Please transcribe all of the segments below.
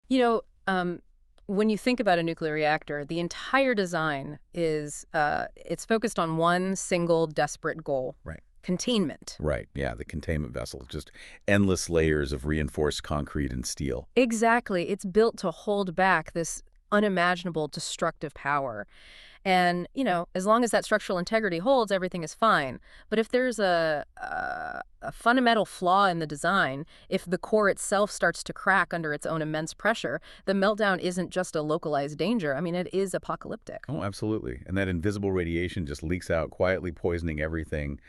You know, when you think about a nuclear reactor, the entire design is it's focused on one single desperate goal: Right. containment. Right. Yeah, the containment vessel, just endless layers of reinforced concrete and steel. Exactly. It's built to hold back this unimaginable destructive power. And, as long as that structural integrity holds, everything is fine. But if there's a fundamental flaw in the design, if the core itself starts to crack under its own immense pressure, the meltdown isn't just a localized danger. I mean, it is apocalyptic. Oh, absolutely. And that invisible radiation just leaks out, quietly poisoning everything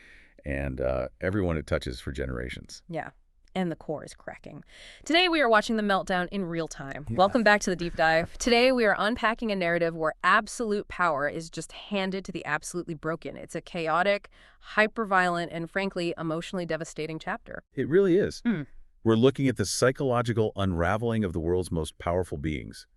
and everyone it touches for generations. Yeah. And the core is cracking. Today, we are watching the meltdown in real time. Yeah. Welcome back to the deep dive. Today, we are unpacking a narrative where absolute power is just handed to the absolutely broken. It's a chaotic, hyper-violent, and frankly, emotionally devastating chapter. It really is. Hmm. We're looking at the psychological unraveling of the world's most powerful beings.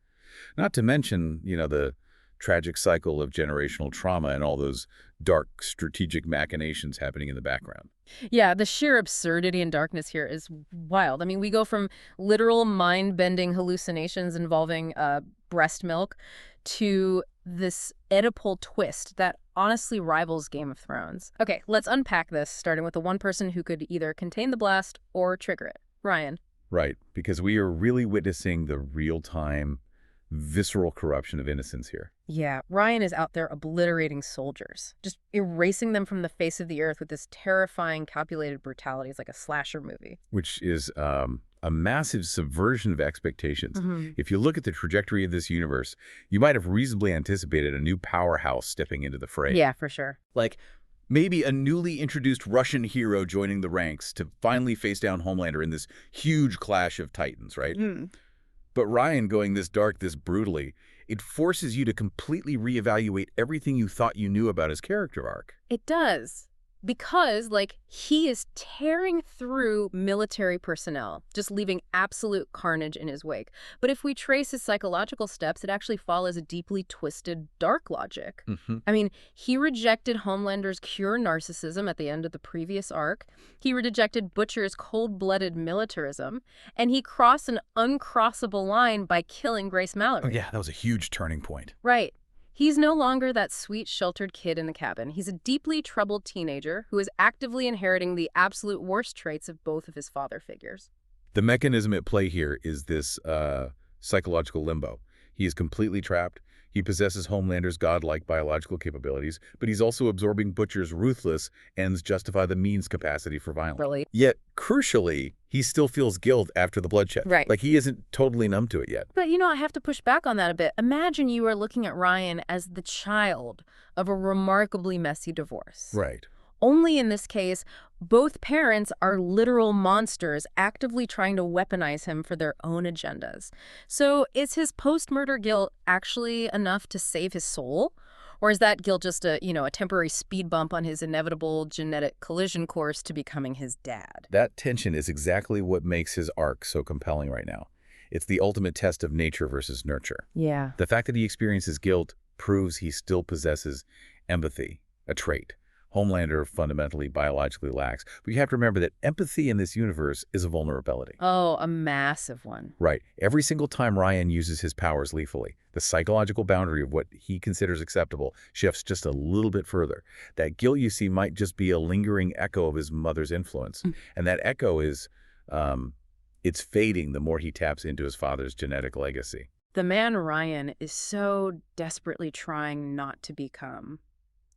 Not to mention, the tragic cycle of generational trauma and all those dark strategic machinations happening in the background. Yeah, the sheer absurdity and darkness here is wild. I mean, we go from literal mind-bending hallucinations involving breast milk to this Oedipal twist that honestly rivals Game of Thrones. Okay, let's unpack this, starting with the one person who could either contain the blast or trigger it. Ryan. Right, because we are really witnessing the real-time, visceral corruption of innocence here. Yeah, Ryan is out there obliterating soldiers, just erasing them from the face of the earth with this terrifying, calculated brutality. It's like a slasher movie. Which is a massive subversion of expectations. Hmm. If you look at the trajectory of this universe, you might have reasonably anticipated a new powerhouse stepping into the fray. Yeah, for sure. Like maybe a newly introduced Russian hero joining the ranks to finally face down Homelander in this huge clash of titans, right? Mm. But Ryan going this dark, this brutally, it forces you to completely reevaluate everything you thought you knew about his character arc. It does. Because, he is tearing through military personnel, just leaving absolute carnage in his wake. But if we trace his psychological steps, it actually follows a deeply twisted, dark logic. Mhm. I mean, he rejected Homelander's pure narcissism at the end of the previous arc. He rejected Butcher's cold-blooded militarism. And he crossed an uncrossable line by killing Grace Mallory. Oh yeah, that was a huge turning point. Right. He's no longer that sweet, sheltered kid in the cabin. He's a deeply troubled teenager who is actively inheriting the absolute worst traits of both of his father figures. The mechanism at play here is this psychological limbo. He is completely trapped. He possesses Homelander's godlike biological capabilities, but he's also absorbing Butcher's ruthless ends justify the means capacity for violence. Really? Yet, crucially, he still feels guilt after the bloodshed. Right. Like he isn't totally numb to it yet. But, I have to push back on that a bit. Imagine you are looking at Ryan as the child of a remarkably messy divorce. Right. Only in this case, both parents are literal monsters actively trying to weaponize him for their own agendas. So is his post-murder guilt actually enough to save his soul? Or is that guilt just a temporary speed bump on his inevitable genetic collision course to becoming his dad? That tension is exactly what makes his arc so compelling right now. It's the ultimate test of nature versus nurture. Yeah. The fact that he experiences guilt proves he still possesses empathy, a trait Homelander fundamentally biologically lacks. But you have to remember that empathy in this universe is a vulnerability. Oh, a massive one. Right. Every single time Ryan uses his powers lethally, the psychological boundary of what he considers acceptable shifts just a little bit further. That guilt you see might just be a lingering echo of his mother's influence. And that echo is, it's fading the more he taps into his father's genetic legacy. The man Ryan is so desperately trying not to become.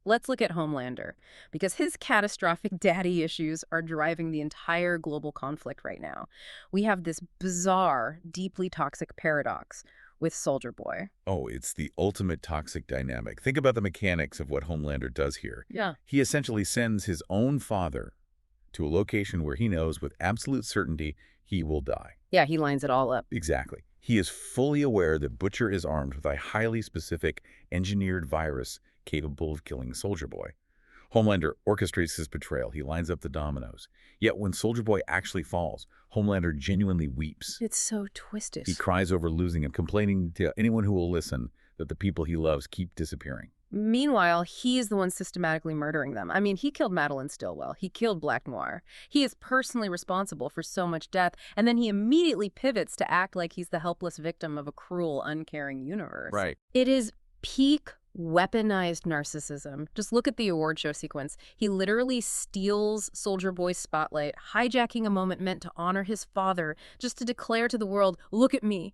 Let's look at Homelander, because his catastrophic daddy issues are driving the entire global conflict right now. We have this bizarre, deeply toxic paradox with Soldier Boy. Oh, it's the ultimate toxic dynamic. Think about the mechanics of what Homelander does here. Yeah. He essentially sends his own father to a location where he knows with absolute certainty he will die. Yeah, he lines it all up. Exactly. He is fully aware that Butcher is armed with a highly specific engineered virus capable of killing Soldier Boy. Homelander orchestrates his betrayal. He lines up the dominoes. Yet when Soldier Boy actually falls, Homelander genuinely weeps. It's so twisted. He cries over losing him, complaining to anyone who will listen that the people he loves keep disappearing. Meanwhile, he's the one systematically murdering them. I mean, he killed Madeline Stillwell. He killed Black Noir. He is personally responsible for so much death, and then he immediately pivots to act like he's the helpless victim of a cruel, uncaring universe. Right. It is peak weaponized narcissism. Just look at the award show sequence. He literally steals Soldier Boy's spotlight, hijacking a moment meant to honor his father, just to declare to the world, look at me.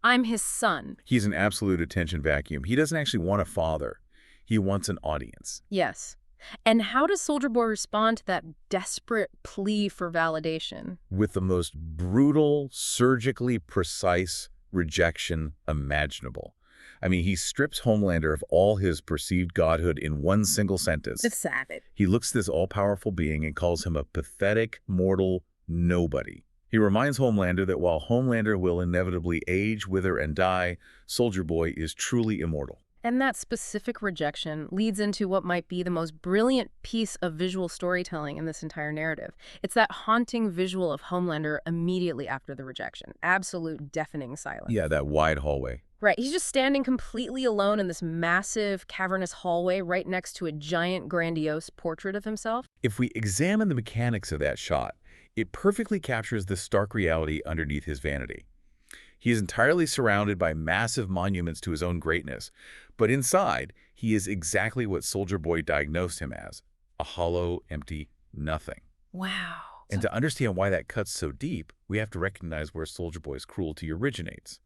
I'm his son. He's an absolute attention vacuum. He doesn't actually want a father. He wants an audience. Yes. And how does Soldier Boy respond to that desperate plea for validation? With the most brutal, surgically precise rejection imaginable. I mean, he strips Homelander of all his perceived godhood in one single sentence. The savage. He looks at this all-powerful being and calls him a pathetic, mortal nobody. He reminds Homelander that while Homelander will inevitably age, wither, and die, Soldier Boy is truly immortal. And that specific rejection leads into what might be the most brilliant piece of visual storytelling in this entire narrative. It's that haunting visual of Homelander immediately after the rejection. Absolute deafening silence. Yeah, that wide hallway. Right. He's just standing completely alone in this massive, cavernous hallway right next to a giant, grandiose portrait of himself. If we examine the mechanics of that shot, it perfectly captures the stark reality underneath his vanity. He is entirely surrounded by massive monuments to his own greatness, but inside, he is exactly what Soldier Boy diagnosed him as, a hollow, empty nothing. Wow. And to understand why that cuts so deep, we have to recognize where Soldier Boy's cruelty originates.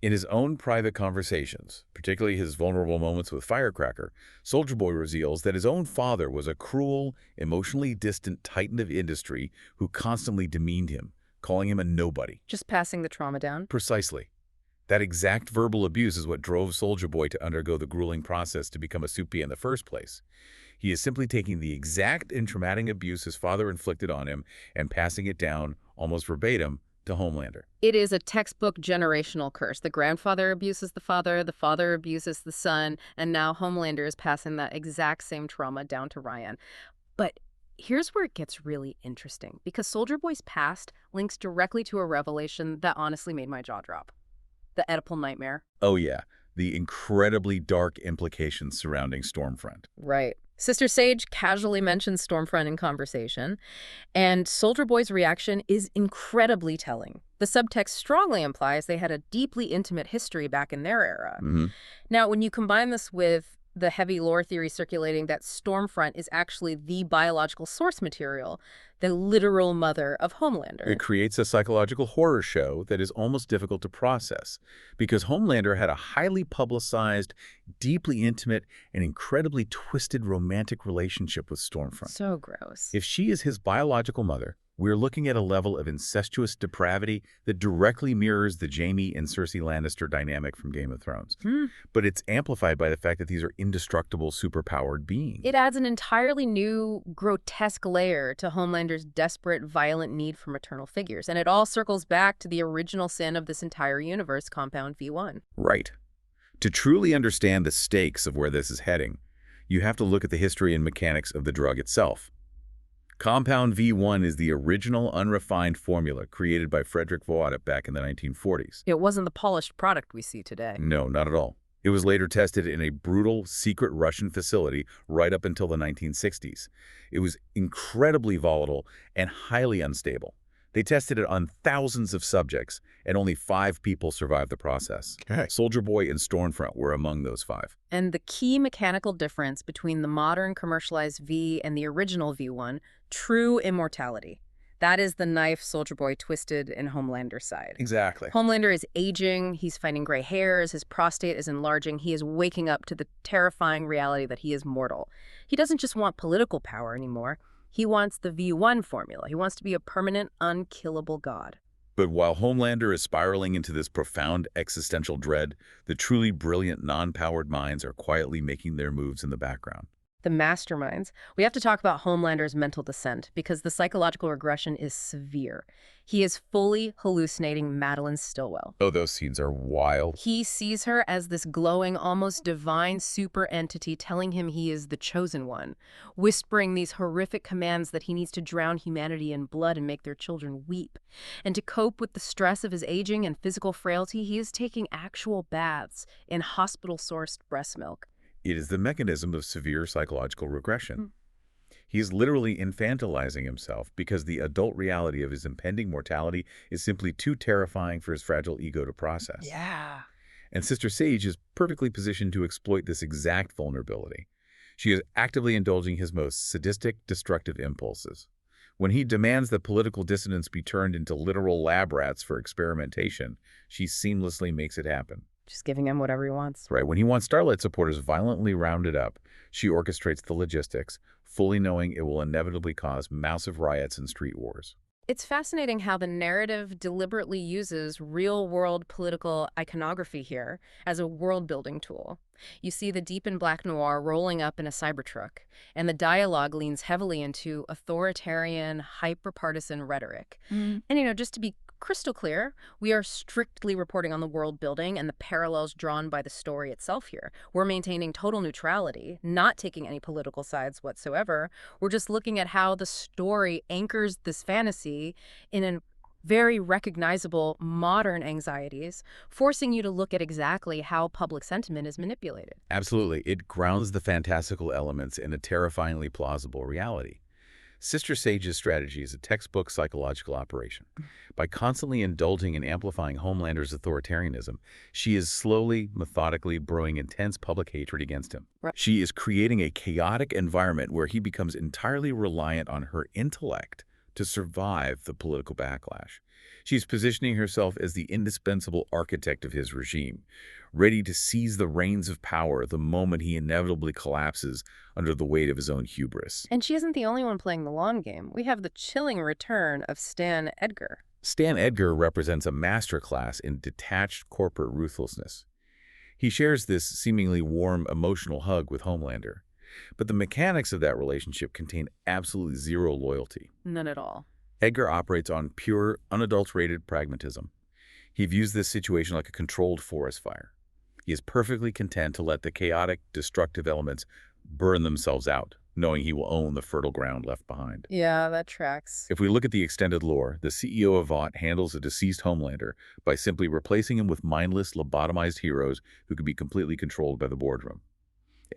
In his own private conversations, particularly his vulnerable moments with Firecracker, Soldier Boy reveals that his own father was a cruel, emotionally distant titan of industry who constantly demeaned him, calling him a nobody. Just passing the trauma down. Precisely. That exact verbal abuse is what drove Soldier Boy to undergo the grueling process to become a Supia in the first place. He is simply taking the exact and traumatic abuse his father inflicted on him and passing it down, almost verbatim, to Homelander. It is a textbook generational curse. The grandfather abuses the father abuses the son, and now Homelander is passing that exact same trauma down to Ryan. But here's where it gets really interesting, because Soldier Boy's past links directly to a revelation that honestly made my jaw drop. The Oedipal nightmare. Oh yeah, the incredibly dark implications surrounding Stormfront. Right. Sister Sage casually mentions Stormfront in conversation, and Soldier Boy's reaction is incredibly telling. The subtext strongly implies they had a deeply intimate history back in their era. Now, when you combine this with the heavy lore theory circulating that Stormfront is actually the biological source material, the literal mother of Homelander. It creates a psychological horror show that is almost difficult to process, because Homelander had a highly publicized, deeply intimate, and incredibly twisted romantic relationship with Stormfront. So gross. If she is his biological mother, we're looking at a level of incestuous depravity that directly mirrors the Jaime and Cersei Lannister dynamic from Game of Thrones. But it's amplified by the fact that these are indestructible, superpowered beings. It adds an entirely new, grotesque layer to Homelander's desperate, violent need for maternal figures. And it all circles back to the original sin of this entire universe, Compound V1. Right. To truly understand the stakes of where this is heading, you have to look at the history and mechanics of the drug itself. Compound V1 is the original unrefined formula created by Frederick Vought back in the 1940s. It wasn't the polished product we see today. No, not at all. It was later tested in a brutal, secret Russian facility right up until the 1960s. It was incredibly volatile and highly unstable. They tested it on thousands of subjects, and only 5 people survived the process. Okay. Soldier Boy and Stormfront were among those 5. And the key mechanical difference between the modern commercialized V and the original V1, true immortality. That is the knife Soldier Boy twisted in Homelander's side. Exactly. Homelander is aging, he's fighting gray hairs, his prostate is enlarging, he is waking up to the terrifying reality that he is mortal. He doesn't just want political power anymore. He wants the V1 formula. He wants to be a permanent, unkillable god. But while Homelander is spiraling into this profound existential dread, the truly brilliant non-powered minds are quietly making their moves in the background. The masterminds. We have to talk about Homelander's mental descent because the psychological regression is severe. He is fully hallucinating Madeline Stillwell. Oh, those scenes are wild. He sees her as this glowing, almost divine super entity telling him he is the chosen one, whispering these horrific commands that he needs to drown humanity in blood and make their children weep. And to cope with the stress of his aging and physical frailty, he is taking actual baths in hospital-sourced breast milk. It is the mechanism of severe psychological regression. Mm. He is literally infantilizing himself because the adult reality of his impending mortality is simply too terrifying for his fragile ego to process. Yeah. And Sister Sage is perfectly positioned to exploit this exact vulnerability. She is actively indulging his most sadistic, destructive impulses. When he demands that political dissidents be turned into literal lab rats for experimentation, she seamlessly makes it happen. Just giving him whatever he wants. Right. When he wants Starlight supporters violently rounded up, she orchestrates the logistics, fully knowing it will inevitably cause massive riots and street wars. It's fascinating how the narrative deliberately uses real-world political iconography here as a world-building tool. You see the deep in Black Noir rolling up in a Cybertruck, and the dialogue leans heavily into authoritarian, hyper-partisan rhetoric. And, just to be crystal clear, we are strictly reporting on the world building and the parallels drawn by the story itself here. We're maintaining total neutrality, not taking any political sides whatsoever. We're just looking at how the story anchors this fantasy in a very recognizable modern anxieties, forcing you to look at exactly how public sentiment is manipulated. Absolutely. It grounds the fantastical elements in a terrifyingly plausible reality. Sister Sage's strategy is a textbook psychological operation. By constantly indulging and amplifying Homelander's authoritarianism, she is slowly, methodically brewing intense public hatred against him. Right. She is creating a chaotic environment where he becomes entirely reliant on her intellect to survive the political backlash. She's positioning herself as the indispensable architect of his regime, ready to seize the reins of power the moment he inevitably collapses under the weight of his own hubris. And she isn't the only one playing the long game. We have the chilling return of Stan Edgar. Stan Edgar represents a masterclass in detached corporate ruthlessness. He shares this seemingly warm, emotional hug with Homelander. But the mechanics of that relationship contain absolutely zero loyalty. None at all. Edgar operates on pure, unadulterated pragmatism. He views this situation like a controlled forest fire. He is perfectly content to let the chaotic, destructive elements burn themselves out, knowing he will own the fertile ground left behind. Yeah, that tracks. If we look at the extended lore, the CEO of Vought handles a deceased Homelander by simply replacing him with mindless, lobotomized heroes who can be completely controlled by the boardroom.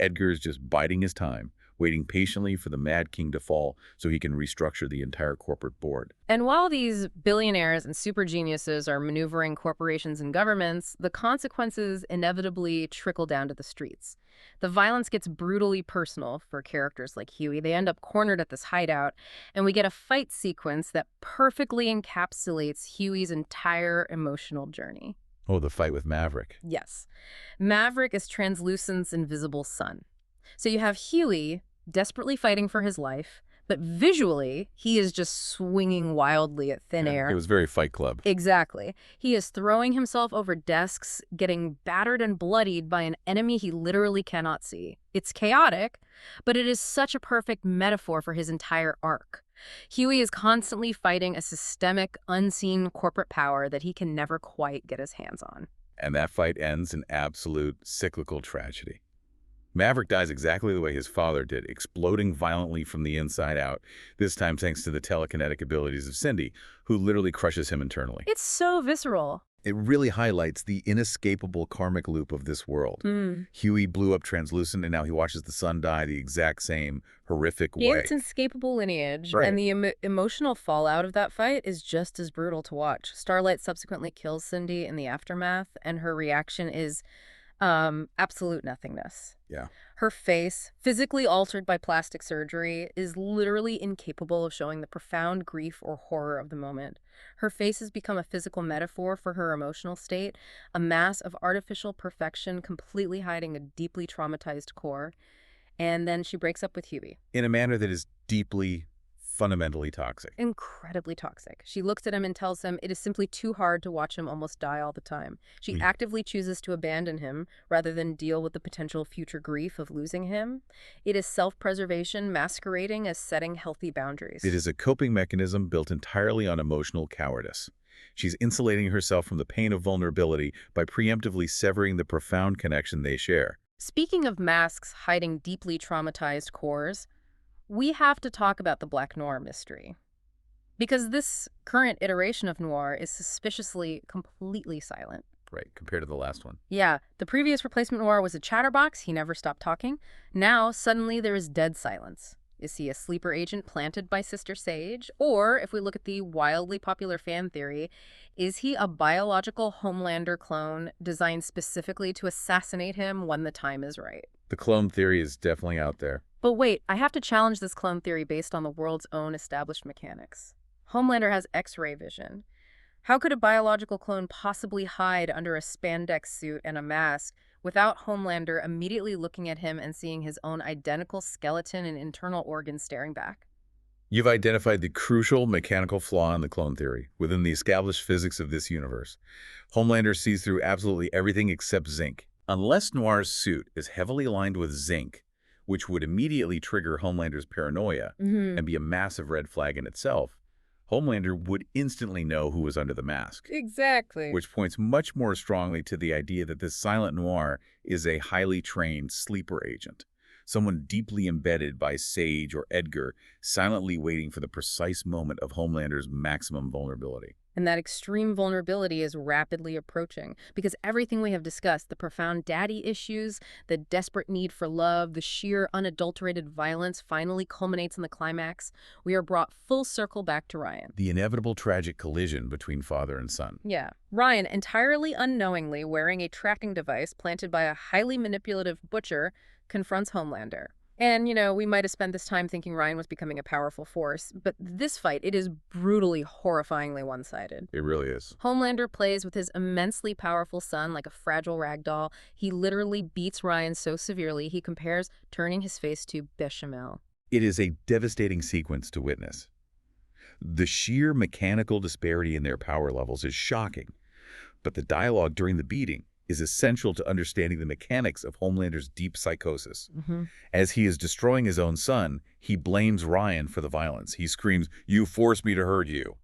Edgar is just biding his time, waiting patiently for the Mad King to fall so he can restructure the entire corporate board. And while these billionaires and super geniuses are maneuvering corporations and governments, the consequences inevitably trickle down to the streets. The violence gets brutally personal for characters like Huey. They end up cornered at this hideout, and we get a fight sequence that perfectly encapsulates Huey's entire emotional journey. Oh, the fight with Maverick. Yes. Maverick is Translucent's invisible son. So you have Huey desperately fighting for his life, but visually, he is just swinging wildly at thin air. It was very Fight Club. Exactly. He is throwing himself over desks, getting battered and bloodied by an enemy he literally cannot see. It's chaotic, but it is such a perfect metaphor for his entire arc. Huey is constantly fighting a systemic, unseen corporate power that he can never quite get his hands on. And that fight ends in absolute cyclical tragedy. Maverick dies exactly the way his father did, exploding violently from the inside out, this time thanks to the telekinetic abilities of Cindy, who literally crushes him internally. It's so visceral. It really highlights the inescapable karmic loop of this world. Huey blew up Translucent, and now he watches the son die the exact same horrific way. It's inescapable lineage, Right. and the emotional fallout of that fight is just as brutal to watch. Starlight subsequently kills Cindy in the aftermath, and her reaction is absolute nothingness. Yeah. Her face, physically altered by plastic surgery, is literally incapable of showing the profound grief or horror of the moment. Her face has become a physical metaphor for her emotional state, a mass of artificial perfection completely hiding a deeply traumatized core. And then she breaks up with Huey. In a manner that is deeply, fundamentally toxic. Incredibly toxic. She looks at him and tells him it is simply too hard to watch him almost die all the time. She actively chooses to abandon him rather than deal with the potential future grief of losing him. It is self-preservation masquerading as setting healthy boundaries. It is a coping mechanism built entirely on emotional cowardice. She's insulating herself from the pain of vulnerability by preemptively severing the profound connection they share. Speaking of masks hiding deeply traumatized cores, we have to talk about the Black Noir mystery. Because this current iteration of Noir is suspiciously completely silent. right, compared to the last one. Yeah, the previous replacement Noir was a chatterbox. He never stopped talking. Now, suddenly, there is dead silence. Is he a sleeper agent planted by Sister Sage? Or, if we look at the wildly popular fan theory, is he a biological Homelander clone designed specifically to assassinate him when the time is right? The clone theory is definitely out there. But wait, I have to challenge this clone theory based on the world's own established mechanics. Homelander has X-ray vision. How could a biological clone possibly hide under a spandex suit and a mask without Homelander immediately looking at him and seeing his own identical skeleton and internal organs staring back? You've identified the crucial mechanical flaw in the clone theory within the established physics of this universe. Homelander sees through absolutely everything except zinc. Unless Noir's suit is heavily aligned with zinc, which would immediately trigger Homelander's paranoia and be a massive red flag in itself, Homelander would instantly know who was under the mask. Exactly. Which points much more strongly to the idea that this silent Noir is a highly trained sleeper agent, someone deeply embedded by Sage or Edgar, silently waiting for the precise moment of Homelander's maximum vulnerability. And that extreme vulnerability is rapidly approaching because everything we have discussed, the profound daddy issues, the desperate need for love, the sheer unadulterated violence finally culminates in the climax. We are brought full circle back to Ryan. The inevitable tragic collision between father and son. Yeah. Ryan, entirely unknowingly wearing a tracking device planted by a highly manipulative butcher, confronts Homelander. And, we might have spent this time thinking Ryan was becoming a powerful force, but this fight, it is brutally, horrifyingly one-sided. It really is. Homelander plays with his immensely powerful son like a fragile rag doll. He literally beats Ryan so severely he compares turning his face to bechamel. It is a devastating sequence to witness. The sheer mechanical disparity in their power levels is shocking, but the dialogue during the beating is essential to understanding the mechanics of Homelander's deep psychosis. As he is destroying his own son, he blames Ryan for the violence. He screams, "You forced me to hurt you."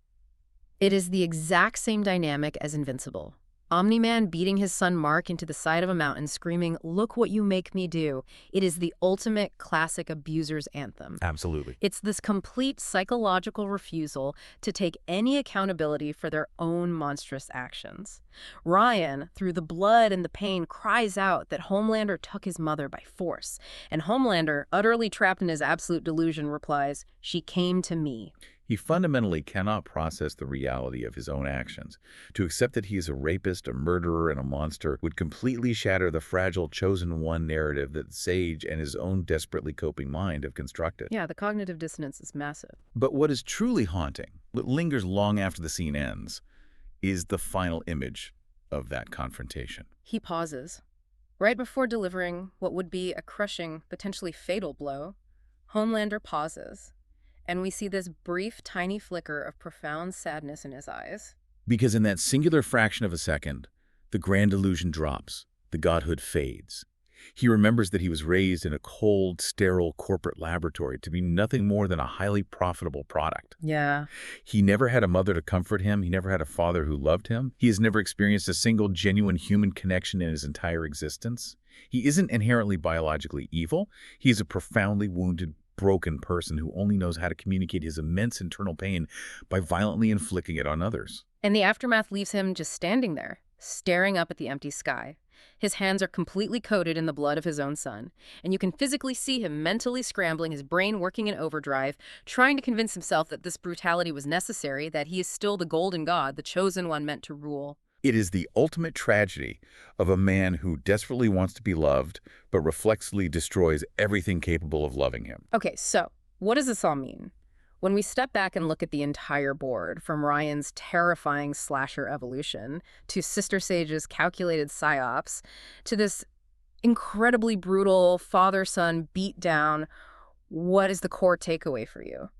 It is the exact same dynamic as Invincible. Omni-Man beating his son Mark into the side of a mountain, screaming, "Look what you make me do." It is the ultimate classic abuser's anthem. Absolutely. It's this complete psychological refusal to take any accountability for their own monstrous actions. Ryan, through the blood and the pain, cries out that Homelander took his mother by force. And Homelander, utterly trapped in his absolute delusion, replies, "She came to me." He fundamentally cannot process the reality of his own actions. To accept that he is a rapist, a murderer, and a monster would completely shatter the fragile chosen one narrative that Sage and his own desperately coping mind have constructed. Yeah, the cognitive dissonance is massive. But what is truly haunting, what lingers long after the scene ends, is the final image of that confrontation. He pauses. Right before delivering what would be a crushing, potentially fatal blow, Homelander pauses. And we see this brief, tiny flicker of profound sadness in his eyes. Because in that singular fraction of a second, the grand illusion drops, the godhood fades. He remembers that he was raised in a cold, sterile corporate laboratory to be nothing more than a highly profitable product. Yeah. He never had a mother to comfort him. He never had a father who loved him. He has never experienced a single genuine human connection in his entire existence. He isn't inherently biologically evil. He is a profoundly wounded, broken person who only knows how to communicate his immense internal pain by violently inflicting it on others. And the aftermath leaves him just standing there, staring up at the empty sky. His hands are completely coated in the blood of his own son, and you can physically see him mentally scrambling, his brain working in overdrive, trying to convince himself that this brutality was necessary, that he is still the golden god, the chosen one meant to rule. It is the ultimate tragedy of a man who desperately wants to be loved, but reflexively destroys everything capable of loving him. Okay, so what does this all mean? When we step back and look at the entire board, from Ryan's terrifying slasher evolution to Sister Sage's calculated psyops to this incredibly brutal father-son beatdown, what is the core takeaway for you?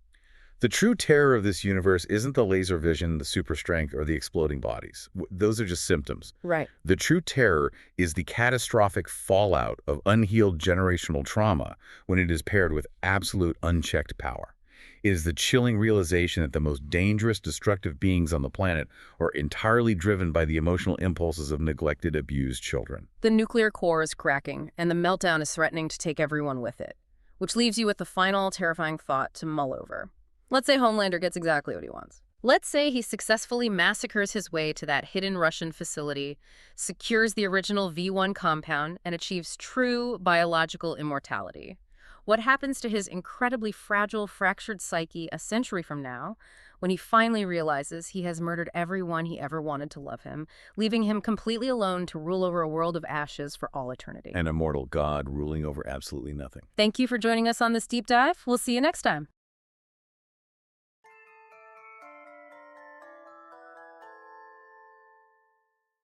The true terror of this universe isn't the laser vision, the super strength, or the exploding bodies. Those are just symptoms. Right. The true terror is the catastrophic fallout of unhealed generational trauma when it is paired with absolute unchecked power. It is the chilling realization that the most dangerous, destructive beings on the planet are entirely driven by the emotional impulses of neglected, abused children. The nuclear core is cracking, and the meltdown is threatening to take everyone with it, which leaves you with the final terrifying thought to mull over. Let's say Homelander gets exactly what he wants. Let's say he successfully massacres his way to that hidden Russian facility, secures the original V1 compound, and achieves true biological immortality. What happens to his incredibly fragile, fractured psyche a century from now, when he finally realizes he has murdered everyone he ever wanted to love him, leaving him completely alone to rule over a world of ashes for all eternity? An immortal god ruling over absolutely nothing. Thank you for joining us on this deep dive. We'll see you next time.